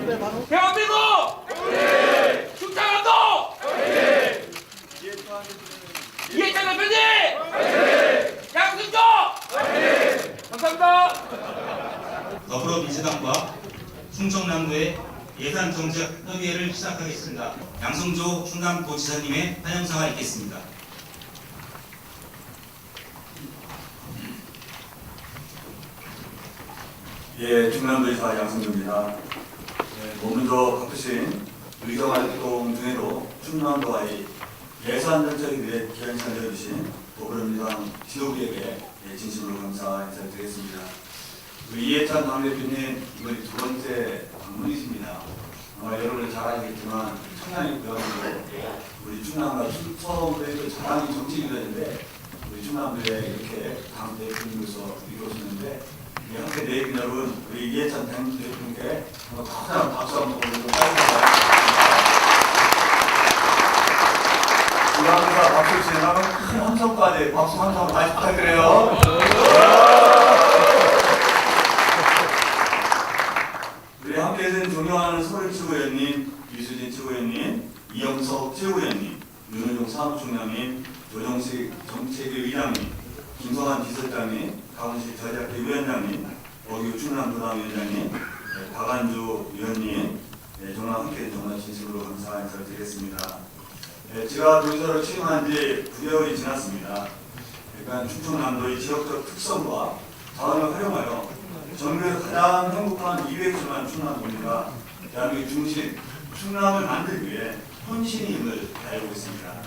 대한민국 충청남도 이해찬 대표님 양승조 감사합니다. 더불어민주당과 충청남도의 예산정책 협의회를 시작하겠습니다. 양승조 충남도지사님의 환영사가 있겠습니다. 예, 충남도지사 양승조입니다. 먼저 바쁘신 의정활동 중에도 충남도와의 예산정책에 귀한 시간 내어주신 더불어민주당 지도부에게 진심으로 감사 인사를 드리겠습니다. 우리 이해찬 당대표님 이번이 두 번째 방문이십니다. 아마 여러분은 잘 알겠지만 청량의 고향으로 우리 충남과 충청도의 자랑이 정치인이었는데 우리 충남도에 이렇게 당 대표님으로서 이루어졌는데 함께 내입 여러분 우리 이해찬 당대표님께 커다란 박수 한번 보내드리도록 하겠습니다. 감사합니다. 박수 진행하면 큰 함성까지 박수 함성 다시 부탁드려요. 우리 함께 해주신 존경하는 서울 최고위원님, 유수진 최고위원님, 이영석 최고위원님, 윤호중 사무총장님, 조정식 정책위 의장님, 김성환 비서장님, 강원식 전략회 위원장님, 어규 충남도당위원장님, 박안주 위원님, 정말 함께 정말 진심으로 감사 인사를 드리겠습니다. 제가 도지사로 취임한 지 9개월이 지났습니다. 그러니까 충청남도의 지역적 특성과 자원을 활용하여 전국에서 가장 행복한 200조만 충남도입니다. 대한민국 중심 충남을 만들기 위해 혼신의 힘을 다하고 있습니다.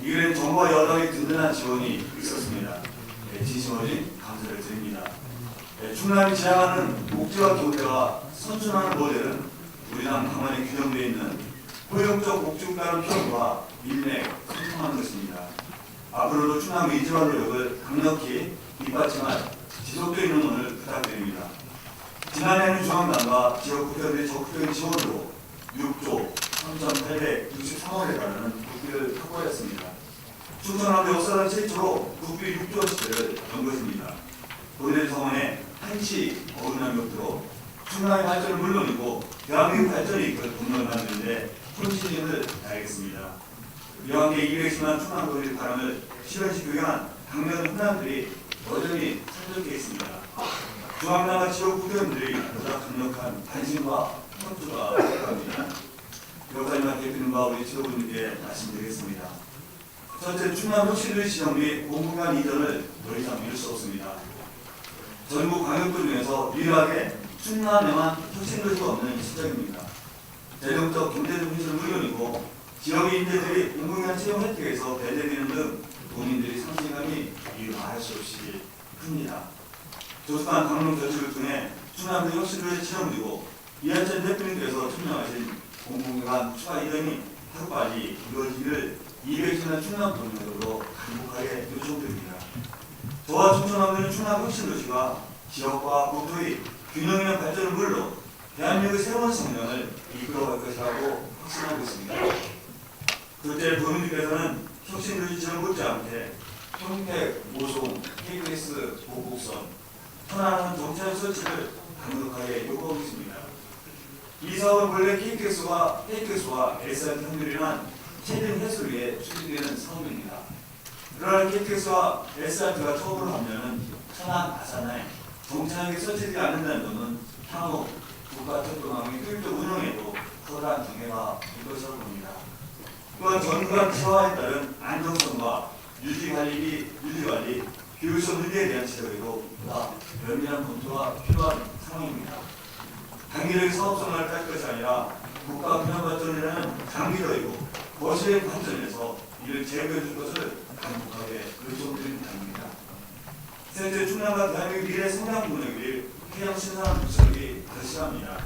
이 길엔 정부와 여당의 든든한 지원이 있었습니다. 진심 어린 감사를 드립니다. 충남이 지향하는 복지와 경제가 선순환하는 모델은 우리 당 강원에 규정되어 있는 포용적 복지국가는 표현과 인맥, 소통하는 것입니다. 앞으로도 충남 의지와 노력을 강력히 뒷받침할 지속적인 응원을 부탁드립니다. 지난해는 중앙당과 지역 국회의원들의 적극적인 지원으로 6조 3,863원에 달하는 국비를 확보했습니다. 충청남도 역사상 최초로 국비 6조 원치를 연 것입니다. 본인의 성원에 한치 어긋남이 없도록 충남의 발전은 물론이고 대한민국 발전이 이끌 동력을 만드는데 혼신임을 다하겠습니다. 이와 함께 210만 충남도의 바람을 실현시키기 위한 당면 훈남들이 여전히 산적해 있습니다. 중앙당과 지역 국회의원들이 보다 강력한 관심과 협조가 필요합니다. 여기까지만 대표님과 우리 지도부님께 말씀드리겠습니다. 첫째, 충남 혁신도시 지정 및 공공간 이전을 더 이상 미룰 수 없습니다. 전국 광역도 중에서 유일하게 충남에만 혁신도시가 없는 시점입니다. 재정적, 경제적 현실은 물론이고 지역의 인재들이 공공간 채용 혜택에서 배제되는 등 도민들의 상실감이 이루 말할 수 없이 큽니다. 조속한 강릉 조치를 통해 충남도 혁신도시 지정되고 이해찬 대표님께서 천명하신 공공기관 추가 이전이 하루빨리 이루어지기를 210년 충남 도민으로 간곡하게 요청드립니다. 저와 충청남도는 충남 혁신도시가 지역과 국토의 균형 있는 발전을 물론 대한민국의 새로운 성장을 이끌어갈 것이라고 확신하고 있습니다. 둘째, 도민들께서는 혁신도시 지정 못지않게 평택, 모송, KBS, 보국선, 천안함 정차장 설치를 강력하게 요구하고 있습니다. 이 사업은 원래 KTX와 SRT 연결이란 체증 해소를 위해 추진되는 사업입니다. 그러나 KTX와 SRT가 처음으로 하면은 천안, 아산에 정차장이 설치되지 않는다는 것은 향후 국가철도망의 효율적 운영에도 커다란 장애가 될 것이라고 봅니다. 또한 전국간 치화에 따른 안정성과 유지관리, 교육성 문제에 대한 지적에도 보다 면밀한 검토가 필요한 상황입니다. 단기적인 사업성을 딸 것이 아니라 국가 균형 발전이라는 장기적이고 거시적인 관점에서 이를 제거해 줄 것을 강력하게 요청드립니다. 셋째, 충남과 대한민국 미래 성장 동력을 위해 해양 신산업 육성이 더 심합니다.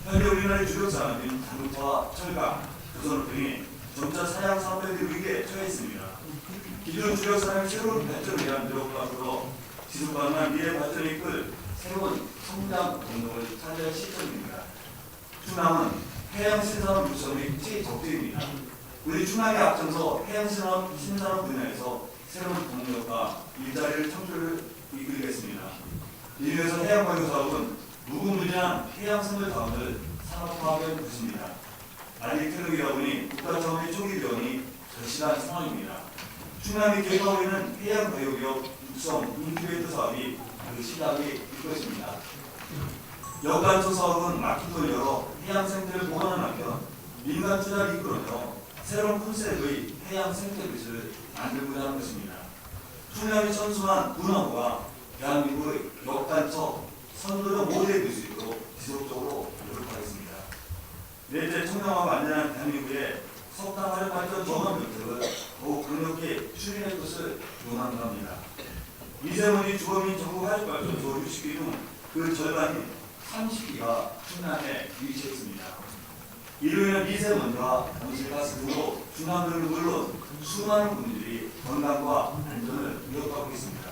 현재 우리나라의 주력 산업인 자동차와 철강, 조선업 등이 점차 사양 산업의 위기에 처해 있습니다. 기존 주력 산업의 새로운 발전을 위한 노력과 더불어 지속 가능한 미래 발전을 이끌 새로운 성장 동력을 찾아야 할 시점입니다. 충남은 해양 신산업 육성의 최적지입니다. 우리 충남이 앞장서 해양 신산업 분야에서 새로운 동력과 일자리를 창출을 이끌겠습니다. 이를 위해서 해양관광 사업은 무궁무진한 해양 생물 자원을 산업화하면 것입니다. 아직 트럭이다 보니 국가 차원의 초기 지원이 절실한 상황입니다. 충남이 계획하고 있는 해양 바이오기업 육성 인큐베이터 사업이 그 시작이 될 것입니다. 역단초 사업은 마켓을 열어 해양 생태를 보호하는 한편 민간 투자를 이끌어내어 새로운 컨셉의 해양 생태빛을 만들고자 하는 것입니다. 충남이 선수한 문화부가 대한민국의 역단적 선도적 모델이 될 수 있도록 지속적으로 노력하겠습니다. 넷째, 청렴하고 안전한 대한민국의 석탄 화력 발전 전원 정책을 더욱 강력히 추진할 것을 요구합니다. 미세먼지 주거민 전국 화력 발전소 60기 중 그 절반인 30기가 충남에 위치해 있습니다. 이로 인한 미세먼지와 온실가스 등으로 충남도는 물론 수많은 분들이 건강과 안전을 위협하고 있습니다.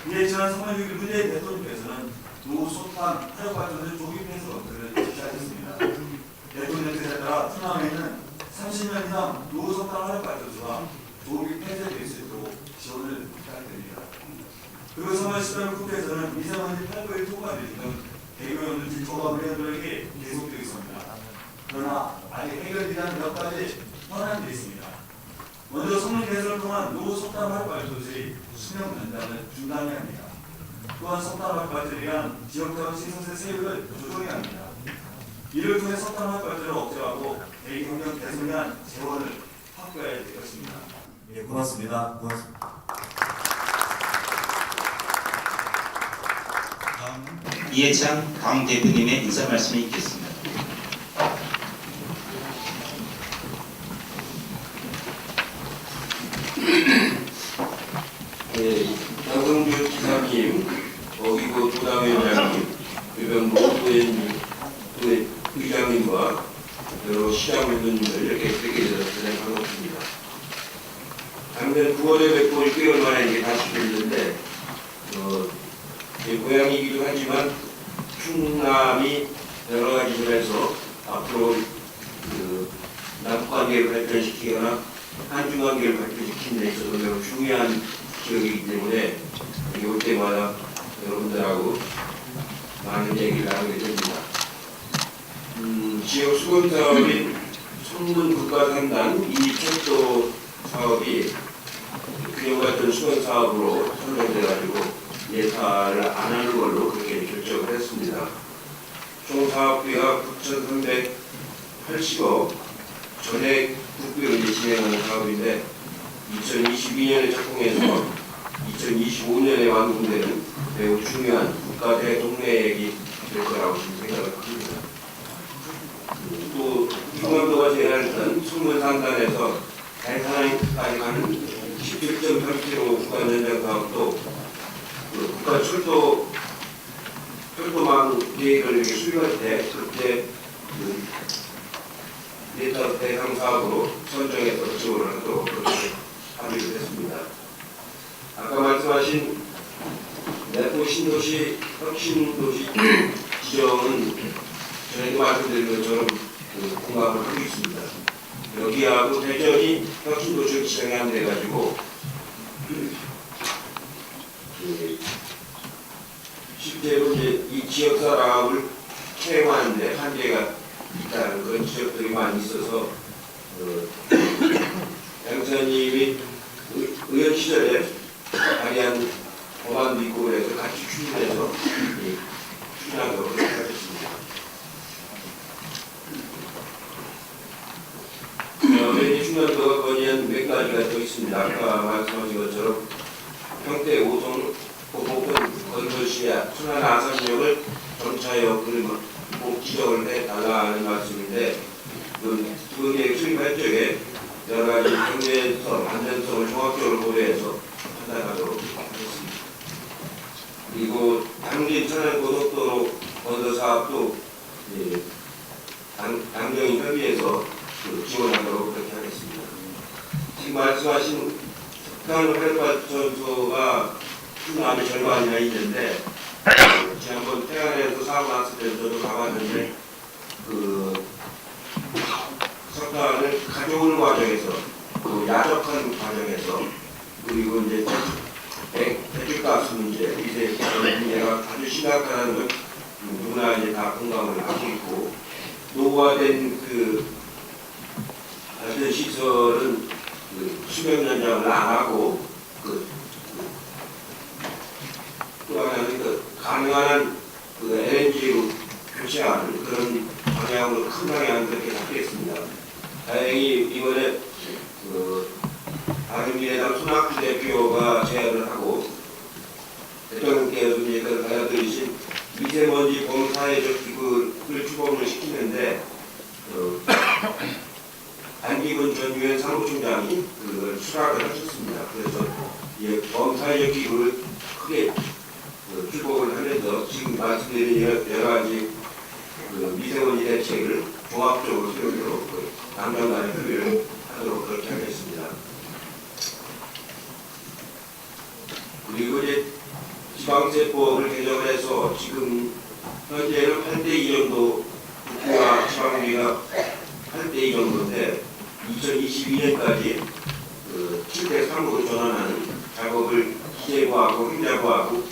이에 지난 3월 6일 문재인 대통령께서는 노소탄 화력발전소 조기 폐쇄 검토를 지시하셨습니다. 대통령께서 따라 충남에는 30년 이상 노소탄 화력발전소가 조기 폐쇄될 수 있도록 지원을 부탁드립니다. 그리고 3월 10일 국회에서는 미세먼지 8%의 통과비 등 대규모 조합 의원들에게 계속되고 있습니다. 그러나 아직 해결되지 않은 몇 가지 현안이 있습니다. 먼저 성능 개선을 통한 노소탄 화력발전소의 수명 연장을 중단해야 합니다. 또한 석탄 화력발전에 의한 지역타운 신선세 세율을 조정해야 합니다. 이를 통해 석탄 화력발전을 억제하고 대기환경 개선에 대한 재원을 확보해야 될 것입니다. 예, 고맙습니다. 고맙습니다. 다음은 이해창 강 대표님의 인사 말씀을 읽겠습니다. 양성주 지사님, 어기고 도당위원장님, 유병무 부회장님, 의장님과 여러 시장분들님을 이렇게 뵙게 되어서 대단히 반갑습니다. 작년 9월에 뵙고 6개월 만에 이제 다시 뵙는데, 제 고향이기도 하지만 충남이 여러 가지 면에서 앞으로 남북관계를 발전시키거나 한중관계를 발전시키는 데 있어서 매우 중요한 지역이기 때문에 여기 올 때마다 여러분들하고 많은 얘기를 나누게 됩니다. 지역 수건 사업인 성문 국가상단 이 철도 사업이 그녀 같은 수건 사업으로 선정돼가지고 예타를 안 하는 걸로 그렇게 결정을 했습니다. 총 사업비가 9,380억, 전액 국비로 진행하는 사업인데 2022년에 착공해서 2025년에 완공되는 매우 중요한 국가 대동맥이 될 거라고 생각을 합니다. 또 충남도가 제안했던 성문상단에서 대산항까지 가는 17.3km 구간 연장 사업도 국가 철도망 계획을 이렇게 수립할 때 그때 예타 대상 사업으로 선정해서 지원을 하도록 그렇게 합의를 했습니다. 아까 말씀하신 내포 신도시 혁신도시 지정은 전에도 말씀드린 것처럼 공감을 하고 있습니다. 여기하고 대전이 혁신도시 지정이 안 돼가지고 실제로 이제 이 지역 사람을 케어하는데 한계가 있다는 그런 지역들이 많이 있어서 양사님이 의원 시절에 발의한 법안도 있고 그래서 같이 추진해서 추진하도록 하겠습니다. 그다음에 충남도가 건의한 몇 가지가 더 있습니다. 아까 말씀하신 것처럼 평택 5동 보복은 건설시야 천안 아산역을 정차역을 꼭 지정을 해달라는 말씀인데 그게 수립할 적에 여러 가지 경제성, 안전성을 종합적으로 고려해서 판단하도록 하겠습니다. 그리고 당진 천안 고속도로 건설 사업도 당정이 협의해서 지원하도록 그렇게 하겠습니다. 지금 말씀하신 석탄 화력발전소가 충남의 절반이나 있는데 지난번 태안에서 사고 났을 때 저도 가봤는데 석탄을 가져오는 과정에서 야적하는 과정에서 그리고 이제 배출가스 문제, 미세 문제가 아주 심각하다는 건 누구나 이제 다 공감을 하고 있고 노후화된 그 발전 시설은 그 수명 연장을 안 하고 또 하나는 그 가능한 그 LNG로 교체하는 그런 방향으로 큰 방향 그렇게 잡겠습니다. 다행히 이번에 그 바른미래당 손학규 대표가 제안을 하고 대통령께서 이제 그 받아들이신 미세먼지 범사회적 기구를 추범을 시키는데 안기근 전 유엔 사무총장이 그걸 수락을 하셨습니다. 그래서 이 범사회적 기구를 크게 출범을 하면서 지금 말씀드린 여러 가지 미세먼지 대책을 종합적으로 세우도록 당정간의 협의를 하도록 그렇게 하겠습니다. 그리고 이제 지방세법을 개정을 해서 지금 현재는 8대2 정도 국회와 지방의회가 8대2 정도인데 2022년까지 7대3으로 전환하는 작업을 기재부하고 행자부하고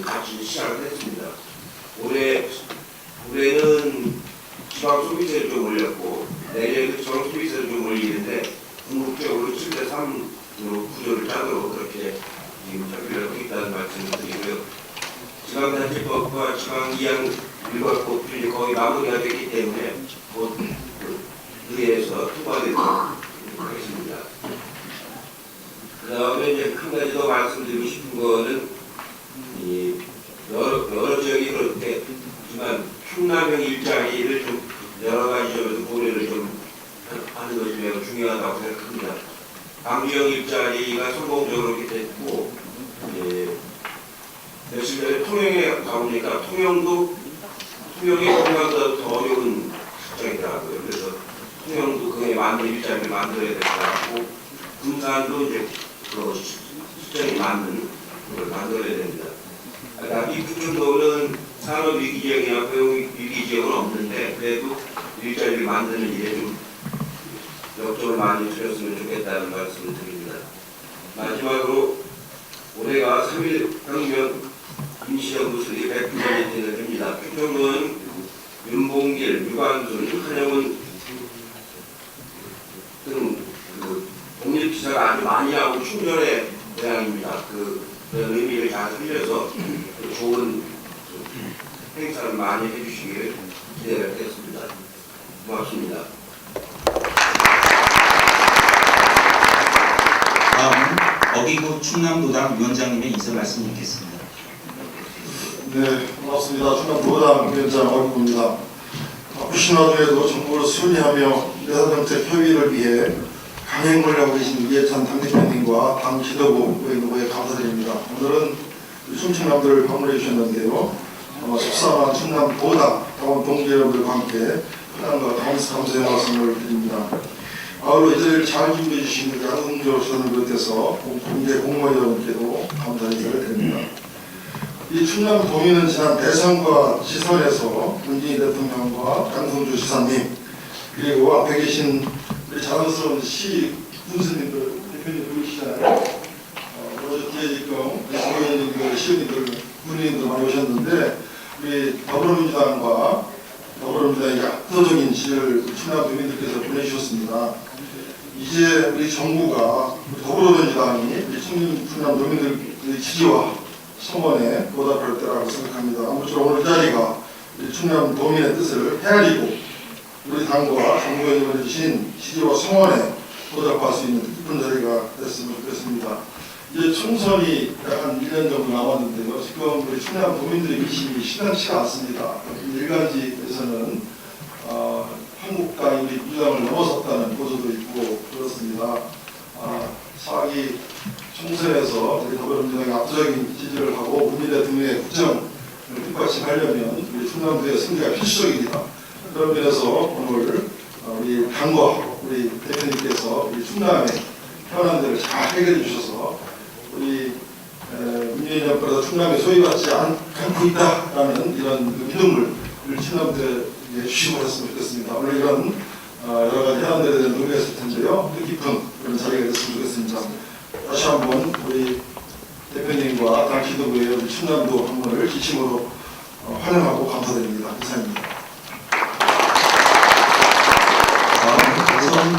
같이 시작을 했습니다. 올해는 지방 소비세를 좀 올렸고 내년에도 정 소비세를 좀 올리는데 궁극적으로 7대3으로 구조를 짜도록 그렇게 지금 협의를 하고 있다는 말씀을 드리고요. 지방자치법과 지방이양일괄법들이 거의 마무리가 됐기 때문에 곧 의회에서 통과되도록 하겠습니다. 그 다음에 이제 한 가지 더 말씀드리고 싶은 거는 여러 지역이 그렇겠지만 충남형 일자리를 좀 여러 가지 점에서 고려를 좀 하는 것이 매우 중요하다고 생각합니다. 광주형 일자리가 성공적으로 이렇게 됐고 며칠 전에 통영에 가보니까 통영이 통영보다 더 어려운 실정이더라고요. 그래서 통영도 그에 맞는 일자리를 만들어야 될 것 같고 군산도 이제 그 실정이 맞는 걸 만들어야 됩니다. 이 부천도는 산업위기지역이나 고용위기지역은 없는데 그래도 일자리를 만드는 일에 좀 역점을 많이 주셨으면 좋겠다는 말씀을 드립니다. 마지막으로 올해가 3.1 혁명 임시정부 수립 100주년이 되는 해입니다. 충청도는 윤봉길, 유관순, 한영훈 등 독립기사가 아주 많이 하고 충전의 고향입니다. 그런 의미를 잘 살려서 좋은 행사를 많이 해주시기를 기대를 하겠습니다. 고맙습니다. 다음 어기구 충남도당 위원장님의 인사 말씀 듣겠습니다. 네, 고맙습니다. 충남도당 위원장 어기구입니다. 바쁘신 와중에도 정부를 순리하며 예산정책 협의를 위해 강행을 하고 계신 이해찬 당대표님과 당 지도부 의원님에 감사드립니다. 오늘은 충청남도를 방문해 주셨는데요. 속상한 충남도당 당원 동지 여러분들과 함께 편안과 감사의 말씀을 드립니다. 아울러 이 자리를 잘 준비해 주신 우리 한흥조 수석을 비롯해서 공개 공무원 여러분께도 감사의 인사를 드립니다. 이 충남 도민은 지난 대선과 지선에서 문재인 대통령과 장성주 지사님 그리고 앞에 계신 우리 자랑스러운 시 군수님들 대표님 보이시잖아요. 어제 뒤에 지금 의원님들, 시의원님들, 군의원님들 많이 오셨는데 우리 더불어민주당의 압도적인 지지를 충남 도민들께서 보내주셨습니다. 이제 우리 정부가 우리 더불어민주당이 우리 충남 도민들의 지지와 성원에 보답할 때라고 생각합니다. 아무쪼록 오늘 이 자리가 우리 충남 도민의 뜻을 헤아리고 우리 당과 정부에 보내주신 지지와 성원에 보답할 수 있는 깊은 자리가 됐으면 좋겠습니다. 이제 총선이 약 한 1년 정도 남았는데요. 지금 우리 충남 도민들의 민심이 심상치가 않습니다. 일간지에서는 한국당이 우리 민주당을 넘어섰다는 보도도 있고 그렇습니다. 4기 총선에서 우리 더불어민주당이 압도적인 지지를 하고 문재인 대통령의 국정을 뒷받침하려면 우리 충남도의 승리가 필수적입니다. 그런 면에서 오늘 우리 당과 우리 대표님께서 우리 충남의 현안들을 잘 해결해 주셔서 우리 문재인 정부에서 충남에 소외받지 않고 있다라는 이런 믿음을 우리 충남도에 주시고 했으면 좋겠습니다. 오늘 이런 여러 가지 현안들에 대한 논의했을 텐데요. 뜻깊은 그런 자리가 됐으면 좋겠습니다. 다시 한번 우리 대표님과 당 지도부의 우리 충남도 방문을 기침으로 환영하고 감사드립니다. 이상입니다.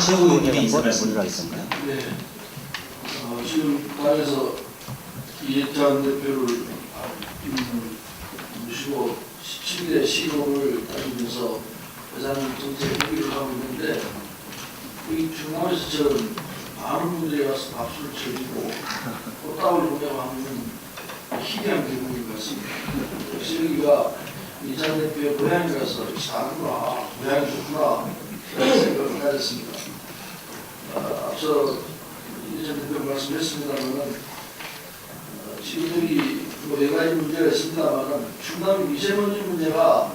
최고위원님의 인사 말씀 듣겠습니다. 네. 지금 당에서 이해찬 대표를 모시고 17대 시도를 다니면서 회장 정책 회의를 하고 있는데 이 중앙에서 저는 많은 분들이 와서 박수를 쳐주고 꽃다발을 보내고 하는 희귀한 경험인 것 같습니다. 역시 여기가 이해찬 대표의 고향이라서 사는구나, 고향이 좋구나 그런 생각을 가졌습니다. 앞서 이해찬 대표 말씀했습니다만 지금 여기 뭐 여러 가지 문제가 있습니다만 충남 미세먼지 문제가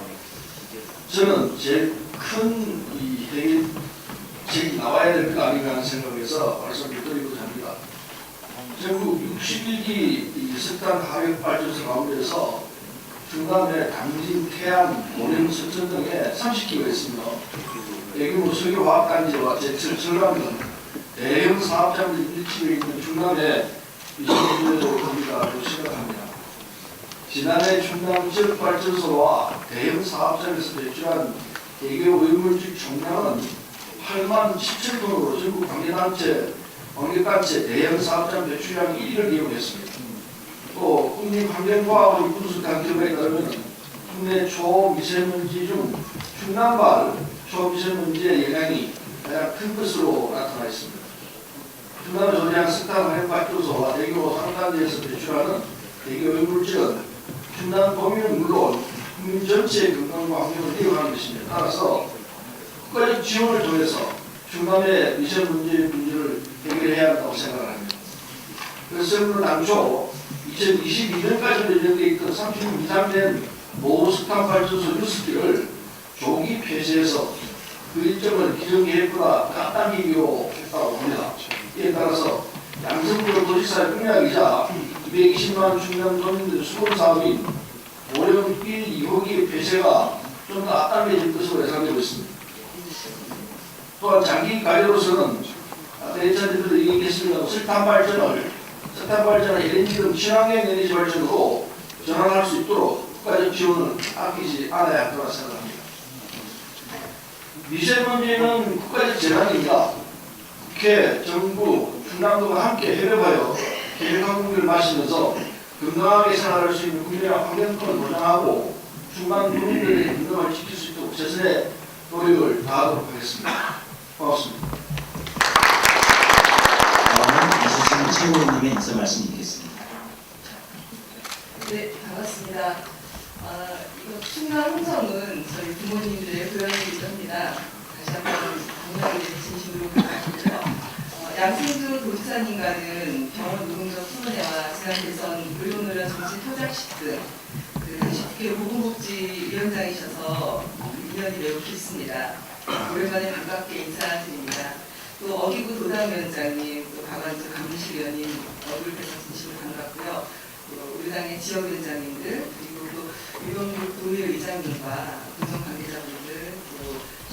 저는 제일 큰 해결책이 나와야 될 거 아닌가 하는 생각에서 말씀을 드리고자 합니다. 전국 61기 석탄 화력 발전소 가운데서 충남의 당진, 태안, 모령, 석천 등에 30기가 있습니다. 대규모 석유화학단지와 제철, 철강등 대형 사업장들이 밀집해 있는 충남의 미세먼지를 겁니다. 심각합니다. 지난해 충남 지역발전소와 대형 사업장에서 배출한 대기 오염물질 총량은 8만 17톤으로 전국 관계단체 대형 사업장 배출량이 1위를 기록했습니다. 또 국립환경과학원 분석한 결과에 따르면 국내 초미세먼지 중 충남발 초미세먼지의 영향이 가장 큰 것으로 나타나 있습니다. 충남 조리양 석탄 화력발전소와 대규모 상단지에서 배출하는 대기 오염물질은 충남 도민은 물론 국민 전체의 건강과 환경을 위협하는 것입니다. 따라서 국가적 지원을 통해서 충남의 미세먼지 문제를 해결해야 한다고 생각합니다. 그래서 정부는 당초 2022년까지로 예정되어 있던 30년 이상 된 모두 석탄 발전소 6기를 조기 폐쇄해서 그 일정을 기존계획보다 앞당기기로 했다고 합니다. 이에 따라서 양성구로 도지사의 공약이자 220만 충남 도민들의 수건 사업인 모령 1, 2호기 폐쇄가 좀 더 앞당겨질 것으로 예상되고 있습니다. 또한 장기 관리로서는 아까 이해찬 대표도 얘기했습니다. 석탄 발전을 LNG 등 친환경 에너지 발전으로 전환할 수 있도록 국가적 지원을 아끼지 않아야 할 거라 생각합니다. 미세먼지는 국가적 재난입니다. 국회, 정부, 충남도가 함께 협력하여 계획항공기를 마시면서 건강하게 생활할 수 있는 국민의 환경권을 보장하고 충남 국민들의 건강을 지킬 수 있도록 최선의 노력을 다하도록 하겠습니다. 고맙습니다. 다음은 이수진 최고위원님의 인사 말씀 듣겠습니다. 네, 반갑습니다. 이거 충남 홍성은 저희 부모님들의 고향이기도 합니다. 다시 한번 건강에 진심으로 감사드리고요. 양승주 도지사님과는 병원 노동적 수문회와 지난대선 의료노련 정치 표작식 등 쉽게 보건복지위원장이셔서 인연이 매우 깊습니다. 오랜만에 반갑게 인사드립니다. 또 어기구 도당위원장님, 또 박완주 감리실위원님 얼굴 뵈서 진심으로 반갑고요. 또 우리 당의 지역위원장님들, 그리고 또 유동국 도의회의장님과 공정 관계자분들, 또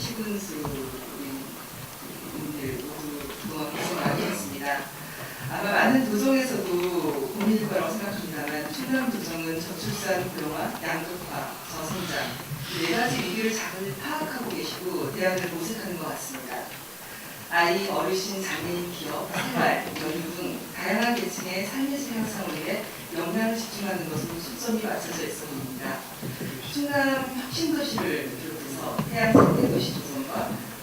시군수 분들 모두 그동안 고생 많이 했습니다. 아마 많은 도정에서도 고민일 거라고 생각합니다만 충남 도정은 저출산 고령화, 양극화, 저성장 이 4가지 위기를 잘 파악하고 계시고 대안을 모색하는 것 같습니다. 아이, 어르신, 장애인, 기업, 생활, 연휴 등 다양한 계층의 삶의 질 향상을 위해 역량을 집중하는 것으로 초점이 맞춰져 있어 보입니다. 충남 혁신도시를 비롯해서 해양생태도시 조성과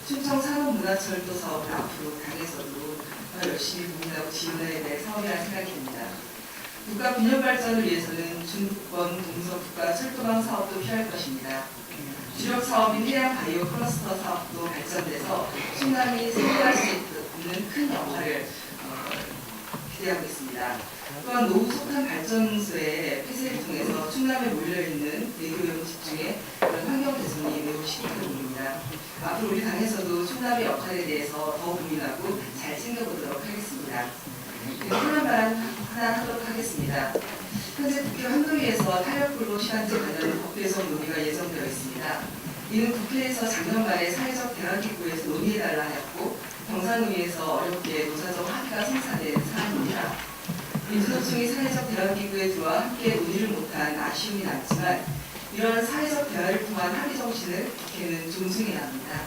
충청 산업문화철도 사업을 앞으로 당에서도 더 열심히 고민하고 지원해야 될 사업이라 생각이 듭니다. 국가 균형 발전을 위해서는 중부권 동서국가 철도망 사업도 필요할 것입니다. 주력 사업인 해양 바이오 클러스터 사업도 발전돼서 충남이 승리할 수 있는 큰 역할을 기대하고 있습니다. 또한 노후 석탄 발전소의 폐쇄를 통해서 충남에 몰려있는 대기오염 집중에 그런 환경 개선이 매우 시급합니다. 앞으로 우리 당에서도 충남의 역할에 대해서 더 고민하고 잘 챙겨보도록 하겠습니다. 하나만 하도록 하겠습니다. 현재 국회 환노위에서 탄력근로 시간제 관련 법 개정 논의가 예정되어 있습니다. 이는 국회에서 작년 말에 사회적 대화기구에서 논의해달라 하였고 경상의회에서 어렵게 노사적 합의가 성사된 사안입니다. 민주노총이 사회적 대화기구에 들어와 함께 논의를 못한 아쉬움이 남지만 이런 사회적 대화를 통한 합의 정신을 국회는 존중해야 합니다.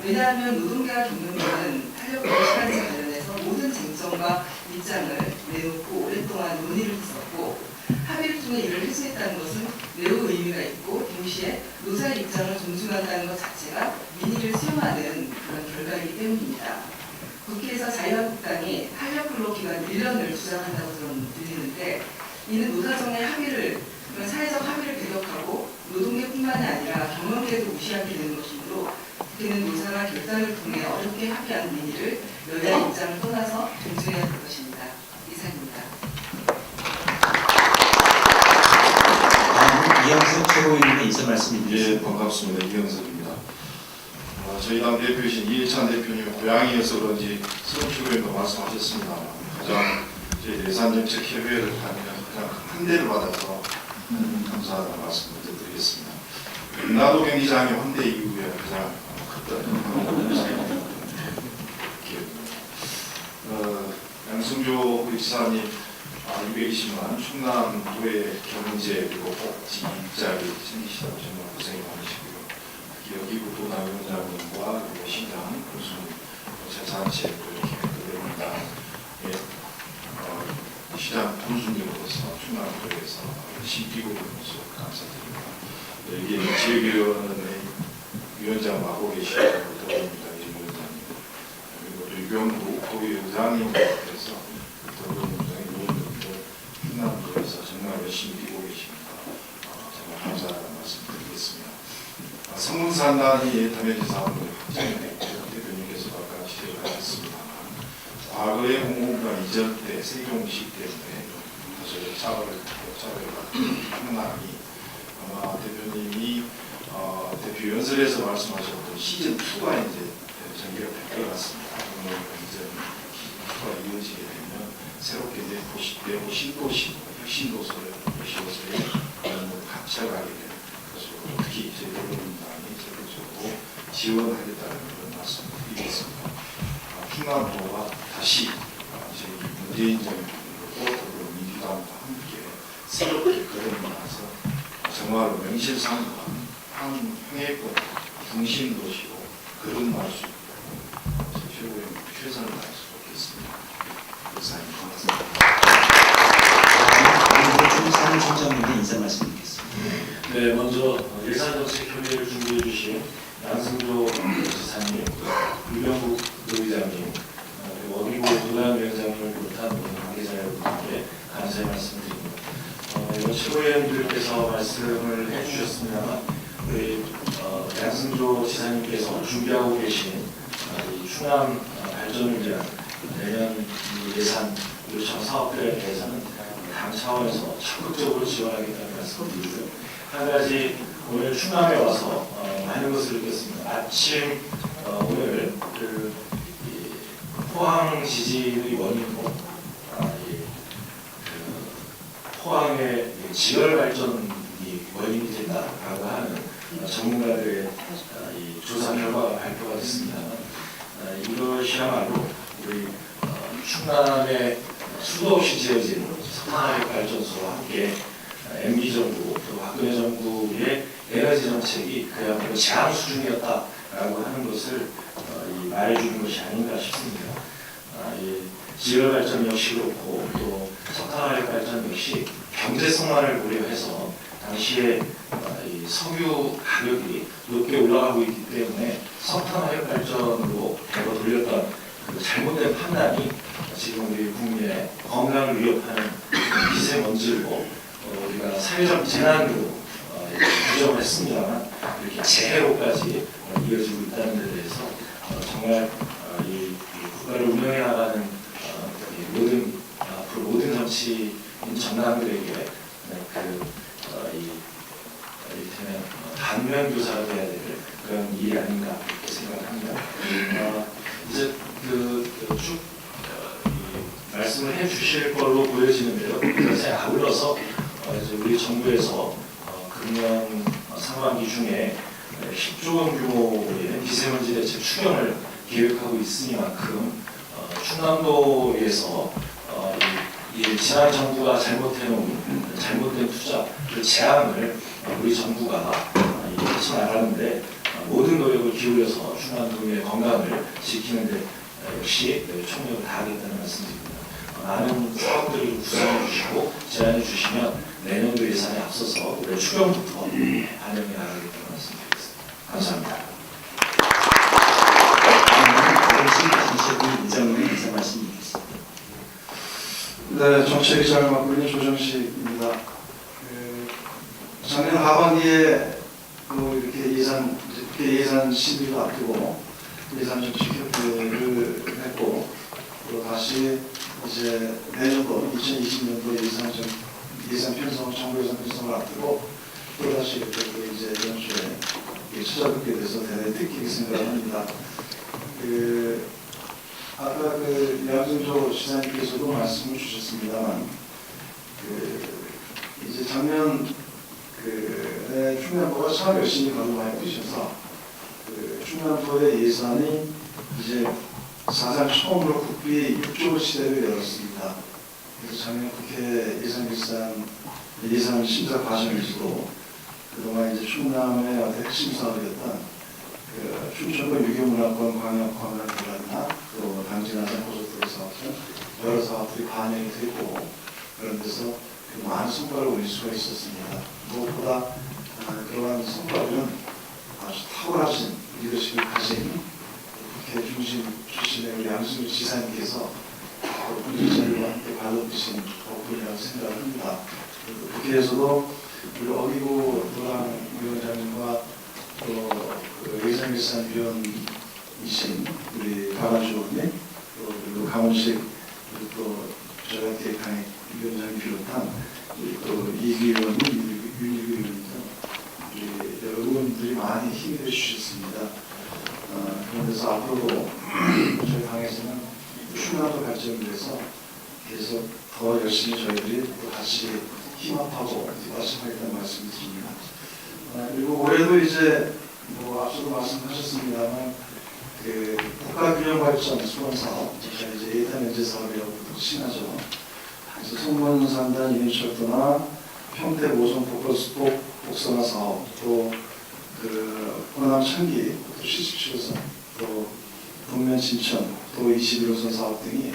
왜냐하면 노동계와 경영계는 탄력근로 시간제 관련해서 모든 쟁점과 입장을 내놓고 오랫동안 논의를 했었고 합의를 통해 이를 해소했다는 것은 매우 의미가 있고 동시에 노사의 입장을 존중한다는 것 자체가 민의를 수용하는 그런 결과이기 때문입니다. 국회에서 자유한국당이 탄력근로기간 1년을 주장한다고 들리는데 이는 노사정의 합의를 그런 사회적 합의를 배격하고 노동계뿐만이 아니라 경영계도 무시하게 되는 것이므로 국회는 노사가 결단을 통해 어렵게 합의한 민의를 여야의 입장을 떠나서 존중해야 할 것입니다. 이상입니다. 다음은 이영석 최고위원님의 인사 말씀 예, 드리겠습니다. 반갑습니다. 이영석입니다. 저희 당 대표이신 이해찬 대표님 고향이어서 그런지 서울시의원도 말씀하셨습니다. 가장 저희 예산정책협의회를 가장 큰 대를 받아서 감사하다는 말씀을 드리겠습니다. 나도 경기장의 헌대 이후에 가장 컸던 기억입니다. 양승조 우리 지사님 220만 충남도의 경제 그리고 복지 일자리 생기시다고 정말 고생이 많으시고요. 특히 여기구 도당위원장님과 그리고 신장 군수님 재산체육을 기획됩니다. 시장 군수님으로서 충남도에서 신기구로서 감사드립니다. 여기 지역위원회 위원장 맡고 계시고 더불어민주당 위원장님 그리고 유병구 고위의장님께서 더불어민주당 의원님들 충남도에서 정말 열심히 뛰고 계십니다. 정말 감사하다는 말씀 드리겠습니다. 성문산단이 담해진 사업을 확정해 대표님께서 아까 지적을 하셨습니다만 과거의 공공기관 이전 때 세종시 때문에 사실 역차별을 받은 충남이 아마 대표님이 대표 연설에서 말씀하셨던 시즌 2가 이제 전개가 될 것 같습니다. 이전 2가 이어지게 되면 새롭게 내부 신도시, 혁신도서를 같이가게 되는 것으로 특히 저희 더불어민주당이 적극적으로 지원하겠다는 그런 말씀을 드리겠습니다. 충남도가 다시 저희 문재인 정부도 더불어민주당과 함께 새롭게 거듭나서 정말로 명실상부한 황해권 중심도시로 거듭날 수 있도록 제 최고의 최선을 다할 수 있겠습니다. 박사님 다음은 사무총장님의 인사 말씀 드리겠습니다. 네, 먼저 예산정책협의회를 준비해 주신 양승조 지사님, 유병국 의장님, 그리고 어기고 도당위원장님을 비롯한 관계자 여러분께 감사의 말씀드립니다. 최고위원들께서 말씀을 해주셨습니다만 우리 양승조 지사님께서 준비하고 계신 이 충남 발전을 위한 내년 예산 요청 사업들에 대해서는 당 차원에서 적극적으로 지원하겠다는 말씀을 드리고요. 한 가지 오늘 충남에 와서 많은 것을 느꼈습니다. 아침 오늘 포항 지진의 원인으로 포항의 지열 발전이 원인이 된다라고 하는 전문가들의 이 조사 결과가 발표가 됐습니다. 이것이야말로 우리 충남의 수도 없이 지어진 석탄화력 발전소와 함께 MB 정부 또 박근혜 정부의 에너지 정책이 그야말로 제한 수준이었다라고 하는 것을 말해주는 것이 아닌가 싶습니다. 지열 발전 역시 그렇고 또 석탄화력 발전 역시 경제성만을 고려해서 당시에 이 석유 가격이 높게 올라가고 있기 때문에 석탄화력 발전으로 대거 돌렸던 그 잘못된 판단이 지금 우리 국민의 건강을 위협하는 미세먼지로 우리가 사회적 재난으로 규정을 했습니다만 이렇게 재해로까지 이어지고 있다는 데 대해서 정말 이 국가를 운영해 나가는 모든 정치인 정당들에게 이를테면 반면 교사가 돼야 될 그런 일이 아닌가 이렇게 생각합니다. 이제 쭉 말씀을 해주실 걸로 보여지는데요. 그래서 아울러서 이제 우리 정부에서 금년 상반기 중에 10조 원 규모의 미세먼지 대책 추경을 계획하고 있으니만큼 충남도에서 지난 정부가 잘못해놓은 잘못된 투자 그 재앙을 우리 정부가 잊지 말았는데 모든 노력을 기울여서 충남도민의 건강을 지키는 데 역시 총력을 다하겠다는 말씀드립니다. 많은 사업들을 구성해 주시고 제안해 주시면 내년도 예산에 앞서서 올해 추경부터 반영해 나가겠다는 말씀드리겠습니다. 감사합니다. 정책위 의장님 인사 말씀 드리겠습니다. 네, 정책위장을 맡고 있는 조정식입니다. 작년 하반기에 또 이렇게 예산 심의를 앞두고 예산정책협의를 했고 또 다시 이제 내년도 2020년도 예산 편성, 정부 예산 편성을 앞두고 또 다시 이렇게 이제 이번 주에 찾아뵙게 돼서 대단히 뜻깊게 생각을 합니다. 아까 양승조 시장님께서도 말씀을 주셨습니다만 이제 작년 충남도가 참 열심히 가동하여 뛰셔서 충남도의 예산이 이제 사상 처음으로 국비 6조 시대를 열었습니다. 그래서 작년 국회 예산 심사 과정에서도 그동안 이제 충남의 핵심 사업이었던 춘천구 유교문화권 광역관광이라나 또 당진하산 고속도로 사업 등 여러 사업들이 반영이 되고 그런 데서 많은 성과를 올릴 수가 있었습니다. 무엇보다 그러한 성과들은 아주 탁월하신 리더십을 가진 국회 중심 출신의 우리 양승조 지사님께서 군주자리와 함께 발로드신 덕분이라고 생각을 합니다. 국회에서도 우리 어기구 노랑 위원장님과 또 예산결산위원이신 우리 박완주 의원님, 그리고 강원식 또 저한테 강의 위원장님 비롯한 또 이기 의원님, 윤희규 의원님 등 여러 의원들이 많이 힘을 내주셨습니다. 그런 데서 앞으로도 저희 당에서는 충남도 발전을 위해서 계속 더 열심히 저희들이 또 같이 힘합하고 뒷받침하겠다는 말씀을 드립니다. 그리고 올해도 이제 앞서도 말씀하셨습니다만 국가균형발전 수원사업, 이제 예탄연재 사업이라고 칭하죠. 그래서 송문산단 인인철도나 평택 5선 복선화 사업, 또 호남 창기 시집치료선, 또 동면 진천, 또 21호선 사업 등이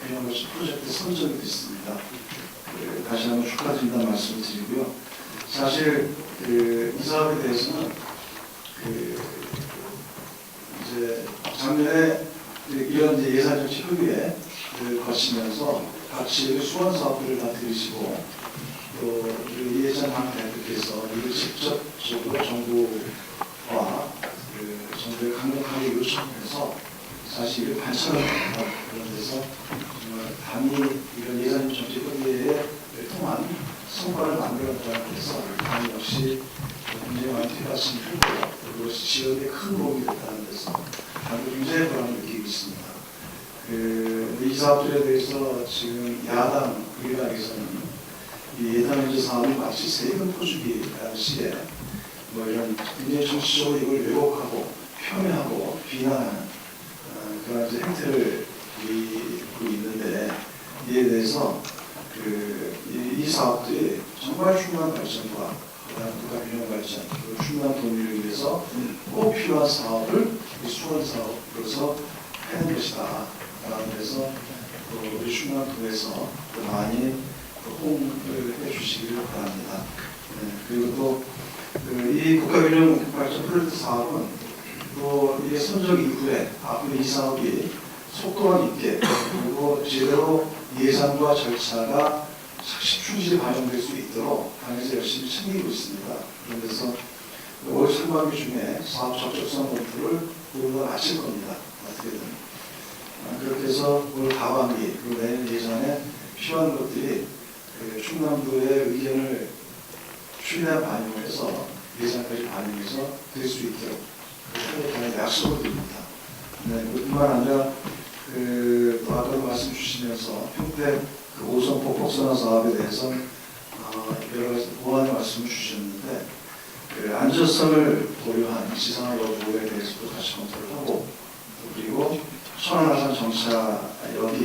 균형발전 프로젝트 선정이 됐습니다. 다시 한번 축하드린다는 말씀을 드리고요. 사실 이 사업에 대해서는 이제 작년에 이런 이제 예산정책 협의회 거치면서 같이 수원 사업들을 다 들으시고 또 이해찬 대표께서 이를 직접적으로 정부와 정부에 강력하게 요청해서 사실 이를 반찬을 합니다. 그런 데서 정말 단위 이런 예산정책 협의회에 통한 성과를 만들었다는 데서 당 역시 굉장히 많이 뒷받침이 되고 그리고 지역에 큰 도움이 됐다는 데서 당도 굉장히 보람을 느끼고 있습니다. 이 사업들에 대해서 지금 야당 의당에서는 이 예산연재 사업이 마치 세금 포주기라는 시에 이런 굉장히 정치적으로 이걸 왜곡하고 폄훼하고 비난하는 그런 이제 행태를 보이고 있는데 이에 대해서 이 사업들이 정말 충분한 발전과 국가균형 발전, 충분한 도민을 위해서 꼭 필요한 사업을 수원 사업으로서 하는 것이다. 라는 데서 우리 충남도에서 많이 호응을 해주시기를 바랍니다. 그리고 또 이 국가균형 발전 프로젝트 사업은 또 이게 선정 이후에 앞으로 이 사업이 속도감 있게 그리고 제대로 예산과 절차가 충실히 반영될 수 있도록 당에서 열심히 챙기고 있습니다. 그런 데서 올 상반기 중에 사업 적절성 검토를 모두 다 마칠 겁니다. 어떻게든. 그렇게 해서 올 하반기 그리고 내년 예산에 필요한 것들이 충남도의 의견을 최대한 반영해서 예산까지 반영해서 될 수 있도록 그렇게 약속을 드립니다. 그뿐만 아니라 또 아까도 말씀 주시면서 평택 5선 복선화 사업에 대해서 여러 가지 보완의 말씀을 주셨는데 안전성을 고려한 지상화 여부에 대해서도 같이 검토를 하고 그리고 천안하산 정차역이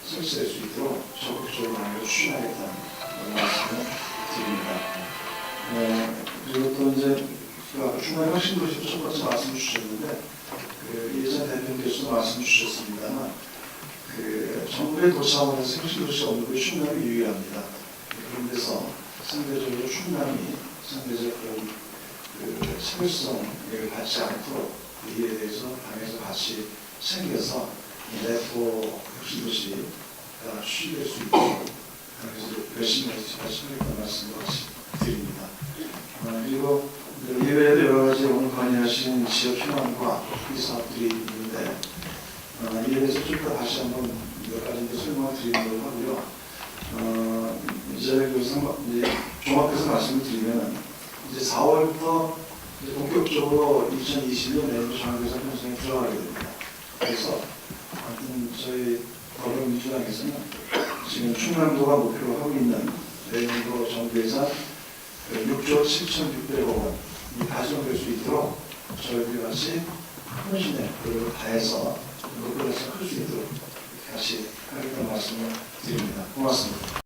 설치될 수 있도록 적극적으로 추진하겠다는 말씀을 드립니다. 그리고 또 이제 아까 충남 혁신도시 첫 번째 말씀 주셨는데 예전 대표님께서도 말씀 주셨습니다만 정부의 도차원에서 혁신도시 없는 게 충남이 유일합니다. 그런 데서 상대적으로 충남이 상대적 그런 차별성을 갖지 않도록 이에 대해서 당에서 같이 챙겨서 내포 혁신도시가 추진될 수 있도록 당에서 열심히 하시겠다는 말씀을 같이 드립니다. 그리고 이외에도 여러 가지 오늘 건의하신 지역 현황과 이 사업들이 있는데 이에 대해서 좀 더 다시 한번 몇 가지 설명을 드리도록 하고요. 이제 종합해서 말씀을 드리면 이제 4월부터 이제 본격적으로 2020년 내년도 장학예산 편성에 들어가게 됩니다. 그래서 저희 더불어민주당에서는 지금 충남도가 목표로 하고 있는 내년도 정부 예산 6조 7,600억 원이 달성될 수 있도록 저희들이 같이 헌신의 노력을 다해서 목표에서 클 수 있도록 같이 하겠다는 말씀을 드립니다. 고맙습니다.